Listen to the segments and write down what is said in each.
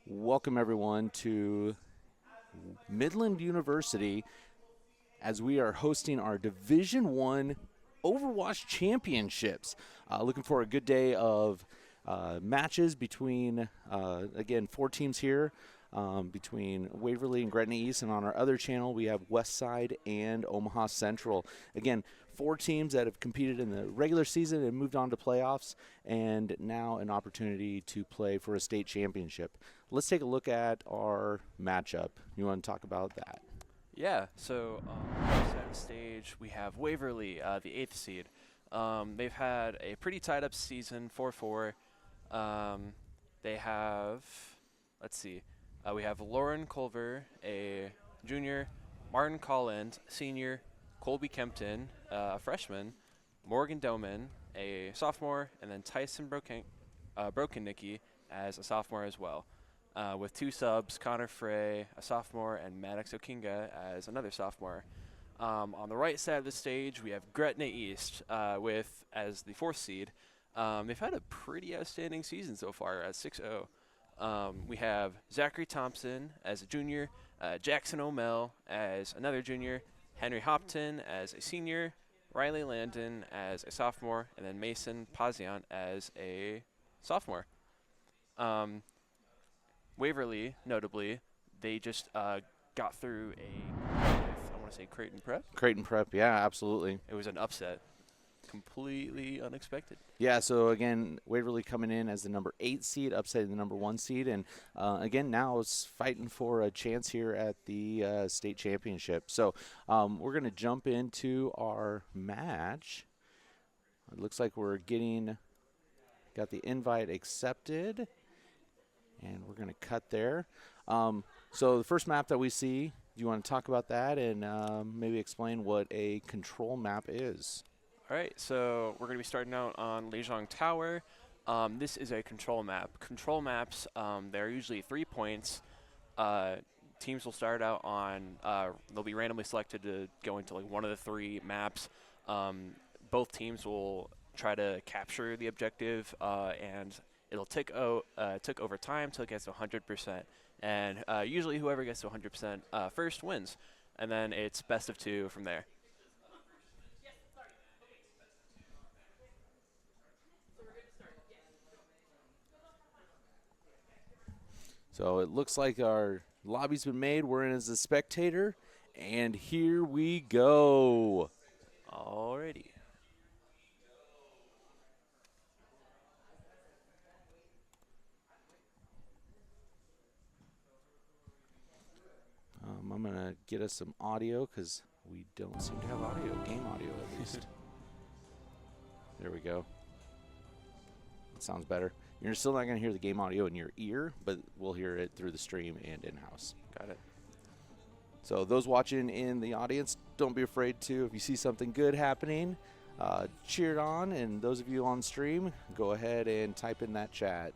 Welcome everyone to Midland University as we are hosting our Division One Overwatch Championships. Looking for a good day of matches between, again, 4 teams here between Waverly and Gretna East, and on our other channel we have Westside and Omaha Central. Again, 4 teams that have competed in the regular season and moved on to playoffs, and now an opportunity to play for a state championship. Let's take a look at our matchup. You want to talk about that? Yeah, so on the stage we have Waverly, the 8th seed. They've had a pretty tied up season, 4-4. They have, let's see, we have Lauren Culver, a junior, Martin Colland, senior, Colby Kempton, a freshman, Morgan Doman, a sophomore, and then Tyson Brokennicki as a sophomore as well. With 2 subs, Connor Frey, a sophomore, and Maddox Okinga as another sophomore. On the right side of the stage, we have Gretna East as the 4th seed. They've had a pretty outstanding season so far at 6-0. We have Zachary Thompson as a junior, Jackson O'Mell as another junior, Henry Hopton as a senior, Riley Landon as a sophomore, and then Mason Paziant as a sophomore. Waverly, notably, they just got through I want to say Creighton Prep. Creighton Prep, yeah, absolutely. It was an upset. Completely unexpected. Yeah, so again, Waverly coming in as the number 8 seed, upsetting the number 1 seed, and again, now it's fighting for a chance here at the state championship. So we're going to jump into our match. It looks like we're got the invite accepted. And we're going to cut there. So the first map that we see, do you want to talk about that and maybe explain what a control map is? All right, so we're going to be starting out on Lejong Tower. This is a control map. Control maps, they're usually 3 points. Teams will start out on, they'll be randomly selected to go into like one of the 3 maps. Both teams will try to capture the objective, and it'll tick over time till it gets to 100%. And usually whoever gets to 100% first wins. And then it's best of 2 from there. So it looks like our lobby's been made. We're in as a spectator. And here we go. Alrighty. I'm going to get us some audio because we don't seem to have audio, game audio at least. There we go. That sounds better. You're still not going to hear the game audio in your ear, but we'll hear it through the stream and in-house. Got it. So those watching in the audience, don't be afraid to. If you see something good happening, cheer it on. And those of you on stream, go ahead and type in that chat.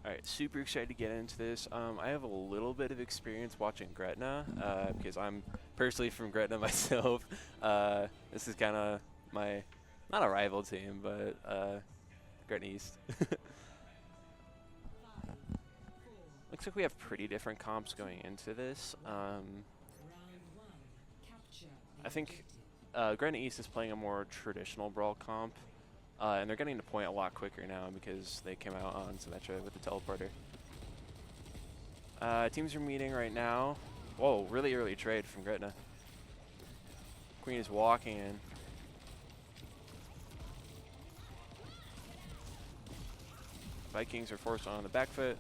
All right, super excited to get into this. I have a little bit of experience watching Gretna because I'm personally from Gretna myself. This is kind of my, not a rival team, but Gretna East. Looks like we have pretty different comps going into this. I think Gretna East is playing a more traditional brawl comp. And they're getting to point a lot quicker now because they came out on Symmetra with the teleporter. Teams are meeting right now. Whoa, really early trade from Gretna. Queen is walking in. Vikings are forced on the back foot.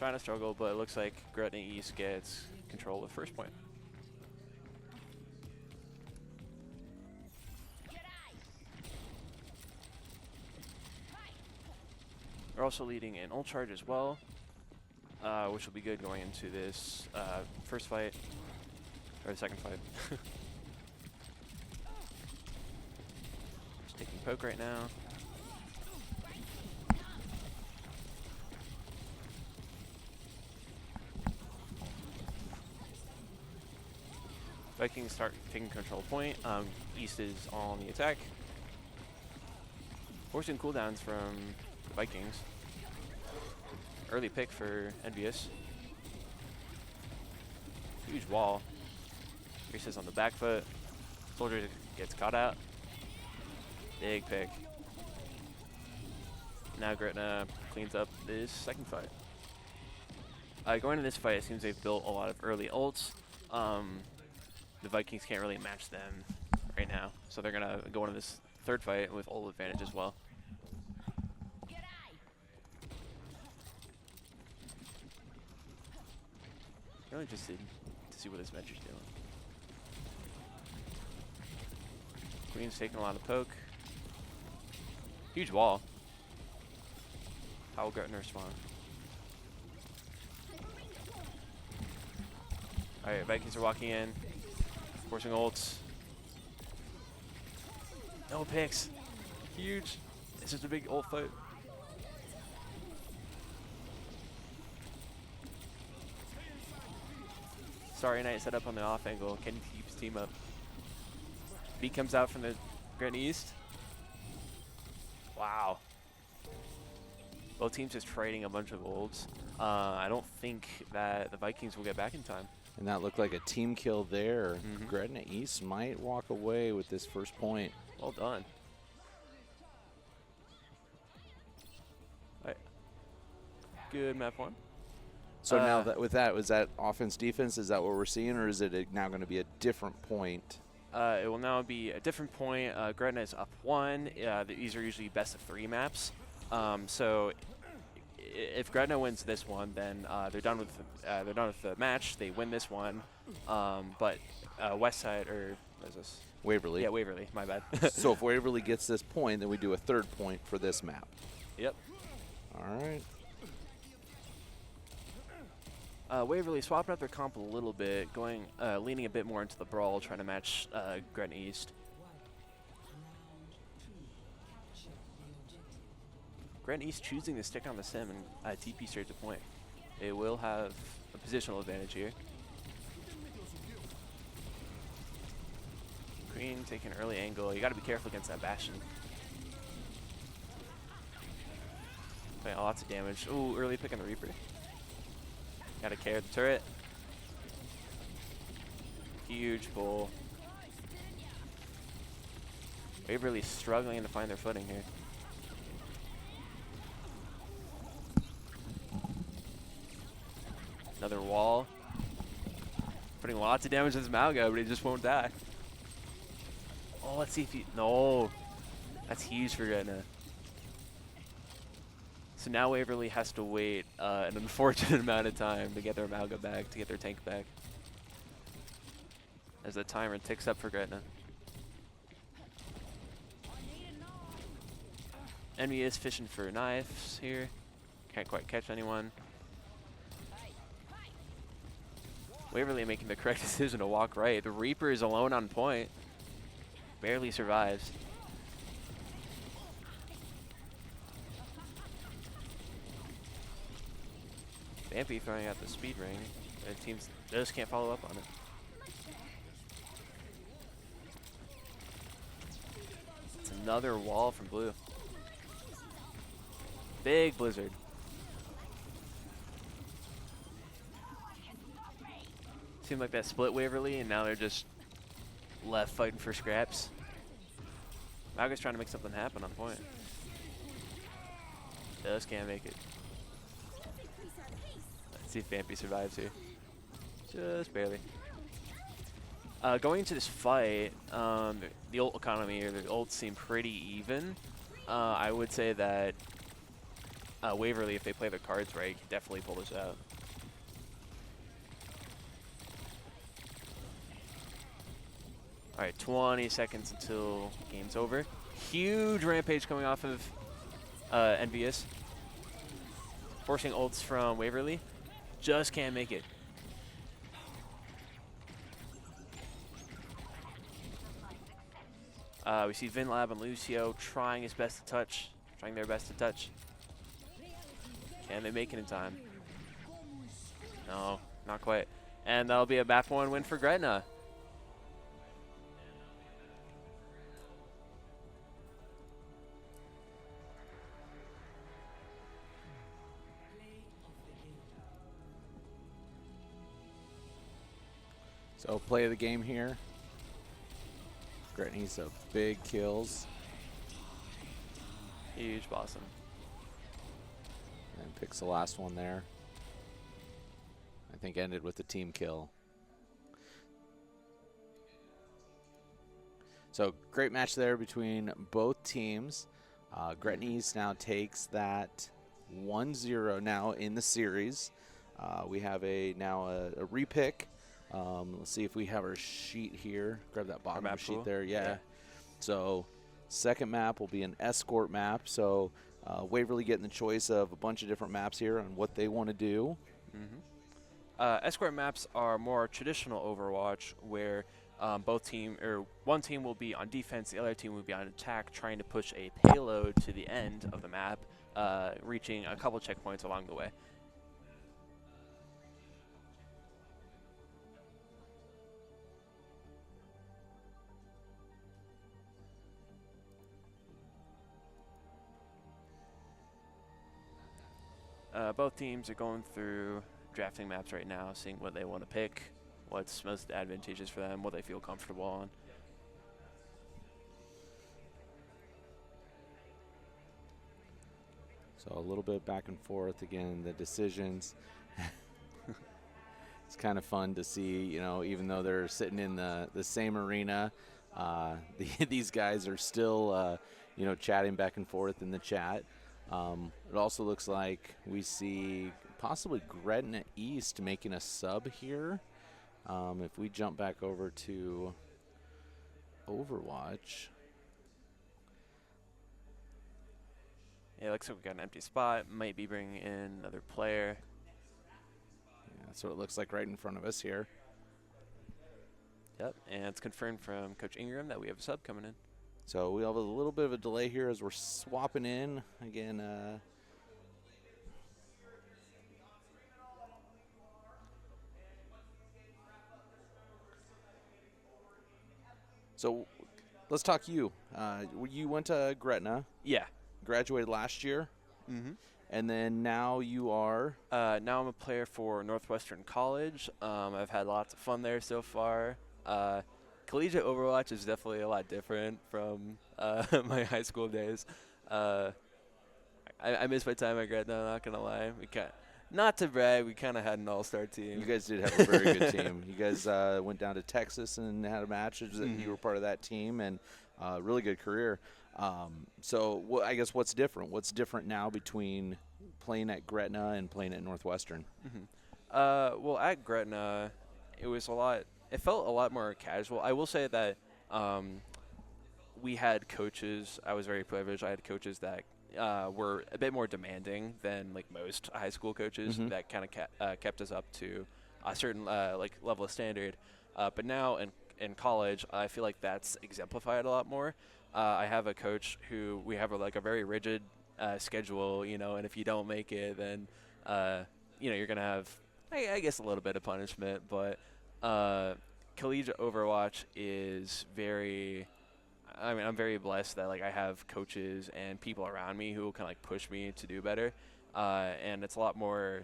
Trying to struggle, but it looks like Gretna East gets control of first point. They're also leading in ult charge as well, which will be good going into this first fight, or the second fight. Just taking poke right now. Vikings start taking control point. East is on the attack. Forcing cooldowns from the Vikings. Early pick for Envious. Huge wall. Reese's on the back foot. Soldier gets caught out. Big pick. Now Gretna cleans up this second fight. Going into this fight, it seems they've built a lot of early ults. The Vikings can't really match them right now, so they're gonna go into this third fight with ult advantage as well. Really interested to see what this Venture's doing. Queen's taking a lot of poke. Huge wall. How will Gretna respond? Alright, Vikings are walking in. Forcing ults. No picks. Huge. It's just a big ult fight. Sorry Knight set up on the off angle. Can he keep his team up? B comes out from the Gretna East. Wow. Both teams just trading a bunch of ults. I don't think that the Vikings will get back in time. And that looked like a team kill there. Gretna East might walk away with this first point. Well done. All right. Good map one. So now that with that, was that offense defense? Is that what we're seeing, or is it now going to be a different point? It will now be a different point. Gretna is up 1. These are usually best of 3 maps. So if Gretna wins this one, then they're done with the match. They win this one, but Westside or what is this? Waverly. Yeah, Waverly. My bad. So if Waverly gets this point, then we do a third point for this map. Yep. All right. Waverly swapping up their comp a little bit, leaning a bit more into the brawl, trying to match Gretna East. Gretna East choosing to stick on the sim and TP straight to point. It will have a positional advantage here. Queen taking an early angle. You got to be careful against that Bastion. Playing lots of damage. Ooh, early pick on the Reaper. Got to carry the turret. Huge pull. Waverly struggling to find their footing here. Another wall. Putting lots of damage to this Malga, but he just won't die. Oh, let's see if he... No. That's huge for Gretna. So now Waverly has to wait an unfortunate amount of time to get their Malga back, to get their tank back. As the timer ticks up for Gretna. Enemy is fishing for knives here. Can't quite catch anyone. Waverly making the correct decision to walk right. The Reaper is alone on point. Barely survives. Vampy throwing out the speed ring. And teams just can't follow up on it. It's another wall from blue. Big blizzard. Seemed like that split Waverly, and now they're just left fighting for scraps. Malga's trying to make something happen on point. Just can't make it. Let's see if Vampy survives here. Just barely. Going into this fight, the ult economy, or the ults seem pretty even. I would say that Waverly, if they play their cards right, can definitely pull this out. All right, 20 seconds until game's over. Huge rampage coming off of Envious. Forcing ults from Waverly. Just can't make it. We see VinLab and Lucio trying his best to touch. Trying their best to touch. Can they make it in time? No, not quite. And that'll be a map 1 win for Gretna. So play of the game here. Gretna needs some big kills. Huge blossom. And picks the last one there. I think ended with the team kill. So great match there between both teams. Gretna now takes that 1-0 now in the series. We have now a repick. Let's see if we have our sheet here. Grab that bottom map sheet pool? there. Yeah. Yeah. So second map will be an escort map. So Waverly getting the choice of a bunch of different maps here on what they want to do. Escort maps are more traditional Overwatch, where one team will be on defense, the other team will be on attack, trying to push a payload to the end of the map, reaching a couple checkpoints along the way. Both teams are going through drafting maps right now, seeing what they want to pick, what's most advantageous for them, what they feel comfortable on. So a little bit back and forth again, the decisions. It's kind of fun to see, you know, even though they're sitting in the same arena, these guys are still, you know, chatting back and forth in the chat. It also looks like we see possibly Gretna East making a sub here. If we jump back over to Overwatch. Yeah, it looks like we got an empty spot. Might be bringing in another player. Yeah, that's what it looks like right in front of us here. Yep, and it's confirmed from Coach Ingram that we have a sub coming in. So we have a little bit of a delay here as we're swapping in. Again, so let's talk you. You went to Gretna, Yeah. graduated last year, and then now you are. Now I'm a player for Northwestern College. I've had lots of fun there so far. Collegiate Overwatch is definitely a lot different from my high school days. I miss my time at Gretna, not going to lie. Not to brag, we kind of had an all-star team. You guys did have a very good team. You guys went down to Texas and had a match. You were part of that team, and really good career. So I guess what's different? What's different now between playing at Gretna and playing at Northwestern? Well, at Gretna, it felt a lot more casual. I will say that we had coaches. I was very privileged. I had coaches that were a bit more demanding than like most high school coaches that kind of kept us up to a certain like level of standard. But now in college, I feel like that's exemplified a lot more. I have a coach who we have a very rigid schedule, you know, and if you don't make it, then you know, you're gonna have I guess a little bit of punishment. But collegiate Overwatch is very. I mean, I'm very blessed that like I have coaches and people around me who kind of like push me to do better, and it's a lot more.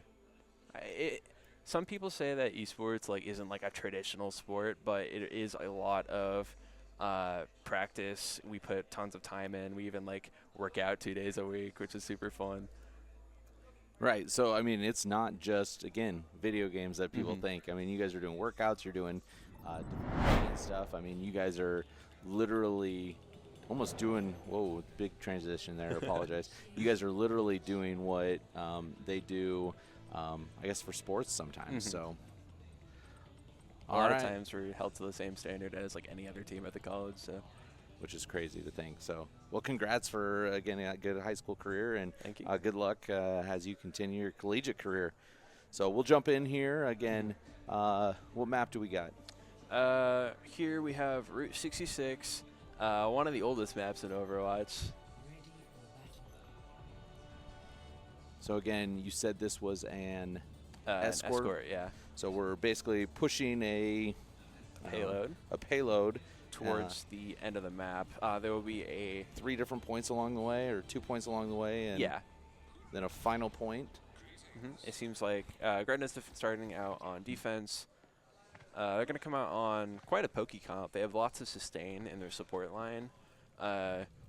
Some people say that esports like isn't like a traditional sport, but it is a lot of practice. We put tons of time in. We even like work out 2 days a week, which is super fun. Right. So I mean, it's not just again video games that people think. I mean, you guys are doing workouts. You're doing stuff. I mean, you guys are literally almost doing big transition there. Apologize. You guys are literally doing what they do I guess for sports sometimes. So a lot of times we're held to the same standard as like any other team at the college, so which is crazy to think. So well, congrats for again a good high school career, and thank you. Good luck as you continue your collegiate career. So we'll jump in here again. What map do we got? Here we have Route 66, one of the oldest maps in Overwatch. So again, you said this was an escort? Escort, yeah. So we're basically pushing a payload towards the end of the map. There will be 3 different points along the way, or 2 points along the way, and then a final point. It seems like Gretna's starting out on defense. They're going to come out on quite a pokey comp. They have lots of sustain in their support line.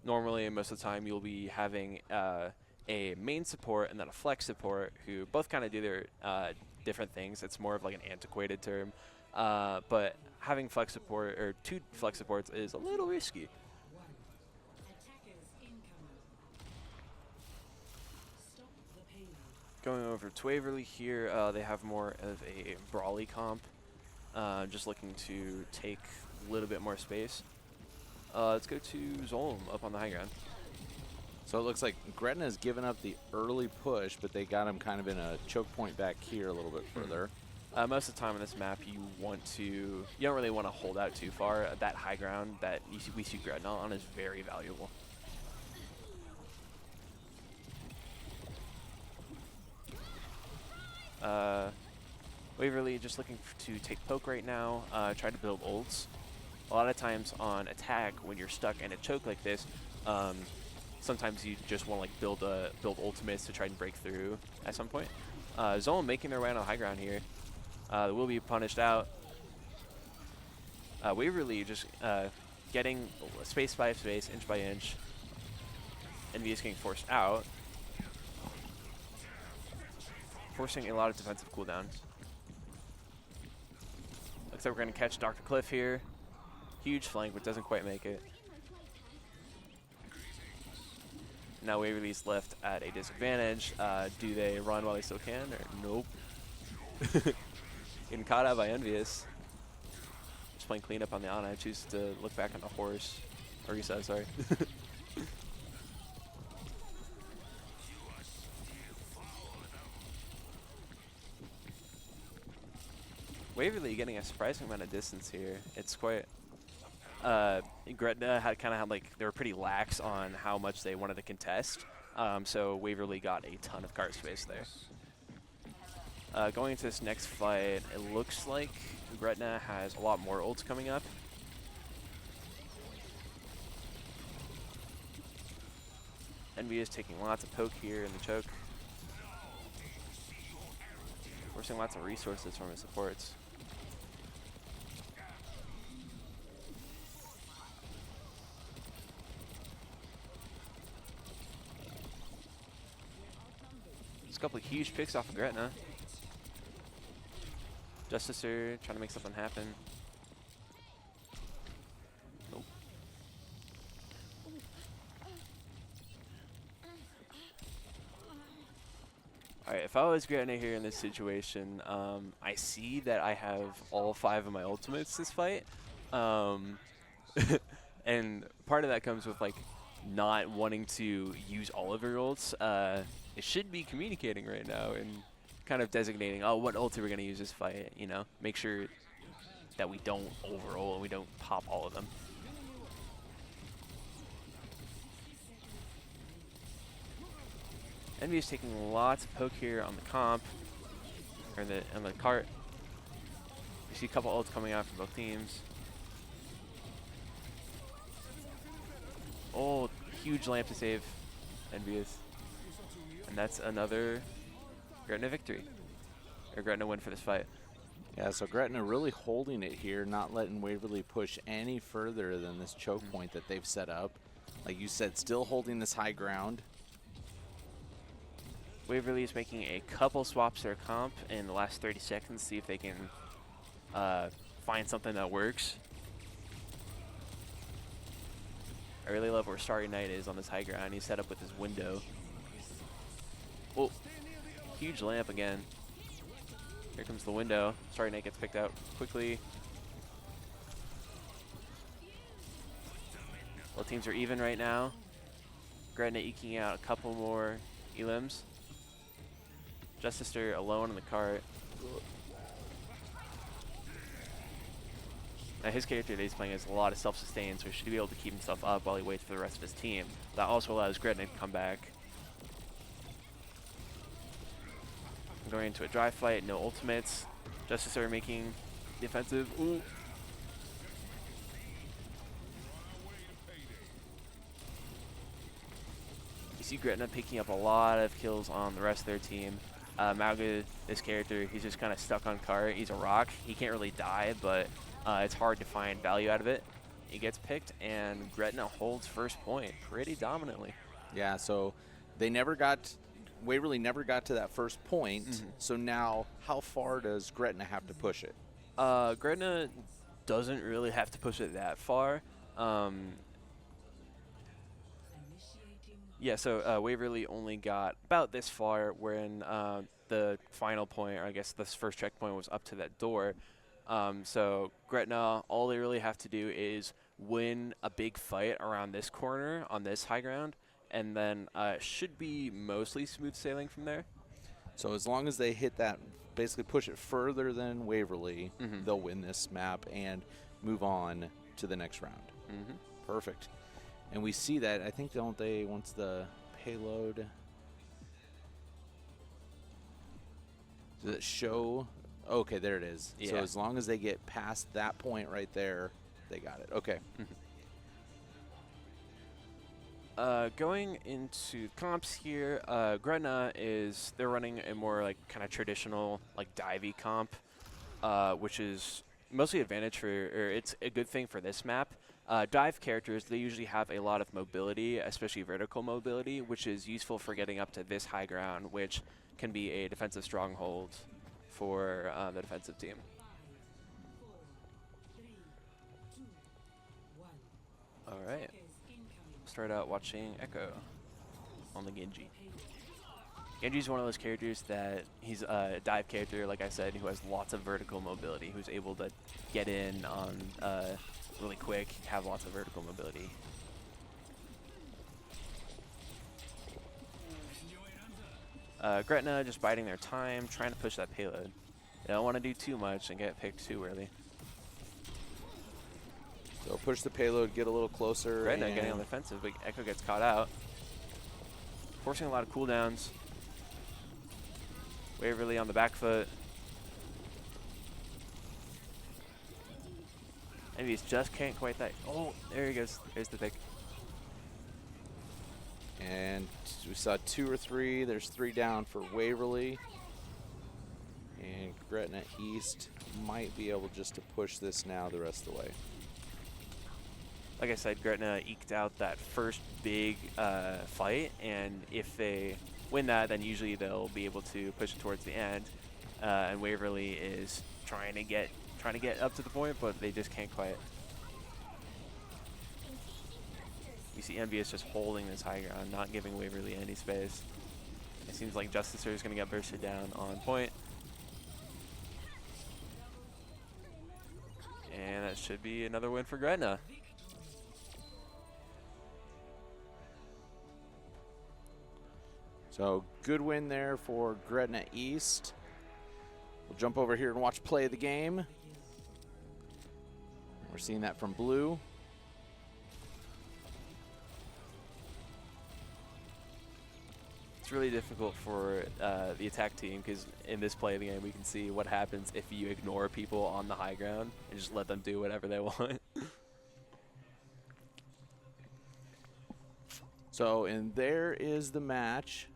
Normally, most of the time, you'll be having a main support and then a flex support who both kind of do their different things. It's more of like an antiquated term. But having flex support or 2 flex supports is a little risky. Going over to Waverly here, they have more of a brawly comp, just looking to take a little bit more space. Let's go to Zolm up on the high ground. So it looks like Gretna has given up the early push, but they got him kind of in a choke point back here a little bit further. Most of the time on this map, you don't really want to hold out too far. That high ground that we see Gretna on is very valuable. Waverly just looking to take poke right now, try to build ults. A lot of times on attack, when you're stuck in a choke like this, sometimes you just want to like build ultimates to try and break through at some point. Zolm making their way on the high ground here. They will be punished out. Waverly just getting space by space, inch by inch. Envy is getting forced out, forcing a lot of defensive cooldowns. Looks like we're going to catch Dr. Cliff here. Huge flank, but doesn't quite make it. Now Waverly's left at a disadvantage. Do they run while they still can? Or nope. Getting caught out by Envious. Just playing cleanup on the Ana. Chooses to look back on the horse. Orisa, sorry. Waverly getting a surprising amount of distance here. It's quite... Gretna had like, they were pretty lax on how much they wanted to contest. So Waverly got a ton of cart space there. Going into this next fight, it looks like Gretna has a lot more ults coming up. Envy is taking lots of poke here in the choke. Forcing lots of resources from his supports. Just a couple of huge picks off of Gretna. Justicer trying to make something happen. Nope. Alright, if I was Gretna here in this situation, I see that I have all 5 of my ultimates this fight. And part of that comes with like not wanting to use all of your ults. It should be communicating right now and kind of designating, oh, what ult are we going to use this fight, you know? Make sure that we don't overroll and we don't pop all of them. Envy is taking lots of poke here on the comp, or on the cart. You see a couple ults coming out from both teams. Oh, huge lamp to save Envious. And that's another Gretna victory. Or Gretna win for this fight. Yeah, so Gretna really holding it here, not letting Waverly push any further than this choke point that they've set up. Like you said, still holding this high ground. Waverly is making a couple swaps to their comp in the last 30 seconds, see if they can find something that works. I really love where Starry Knight is on this high ground. He's set up with his window. Oh, huge lamp again. Here comes the window. Starry Knight gets picked out quickly. Both teams are even right now. Gretna eking out a couple more elims. Justicer alone on the cart. Now his character that he's playing has a lot of self-sustain, so he should be able to keep himself up while he waits for the rest of his team. That also allows Gretna to come back. Going into a dry fight, no ultimates. Justicer making the offensive. Ooh. You see Gretna picking up a lot of kills on the rest of their team. Mauga, this character, he's just kind of stuck on cart. He's a rock. He can't really die, but it's hard to find value out of it. He gets picked, and Gretna holds first point pretty dominantly. Yeah, so Waverly never got to that first point. So now, how far does Gretna have to push it? Gretna doesn't really have to push it that far. Yeah, so Waverly only got about this far when the final point, or I guess this first checkpoint, was up to that door. So Gretna, all they really have to do is win a big fight around this corner on this high ground, and then should be mostly smooth sailing from there. So as long as they hit that, basically push it further than Waverly, they'll win this map and move on to the next round. Perfect. And we see that, I think, don't they, once the payload, does it show? Okay, there it is. Yeah. So as long as they get past that point right there, they got it. Okay. Going into comps here, Gretna they're running a more like kind of traditional like divey comp, which is mostly advantage or it's a good thing for this map. Dive characters, they usually have a lot of mobility, especially vertical mobility, which is useful for getting up to this high ground, which can be a defensive stronghold for the defensive team. All right. Start out watching Echo on the Genji. Genji's one of those characters that he's a dive character, like I said, who has lots of vertical mobility, who's able to get in on really quick, have lots of vertical mobility. Gretna just biding their time, trying to push that payload. They don't want to do too much and get picked too early. So push the payload, get a little closer. Gretna getting on the defensive, but Echo gets caught out. Forcing a lot of cooldowns. Waverly on the back foot. Maybe he just can't quite that. Oh, there he goes. There's the pick. And we saw 2 or 3. There's 3 down for Waverly. And Gretna East might be able just to push this now the rest of the way. Like I said, Gretna eked out that first big fight, and if they win that, then usually they'll be able to push it towards the end. And Waverly is trying to get up to the point, but they just can't quite. You see Envious just holding this high ground, not giving Waverly any space. It seems like Justicer is going to get bursted down on point. And that should be another win for Gretna. So good win there for Gretna East. We'll jump over here and watch play of the game. We're seeing that from Blue. It's really difficult for the attack team because in this play of the game we can see what happens if you ignore people on the high ground and just let them do whatever they want. So, and there is the match.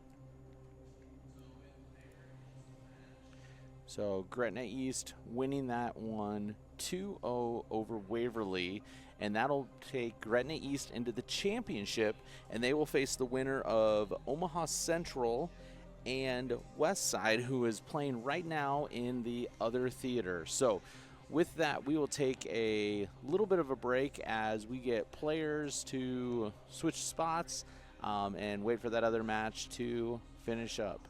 So Gretna East winning that one 2-0 over Waverly, and that'll take Gretna East into the championship, and they will face the winner of Omaha Central and Westside, who is playing right now in the other theater. So with that, we will take a little bit of a break as we get players to switch spots and wait for that other match to finish up.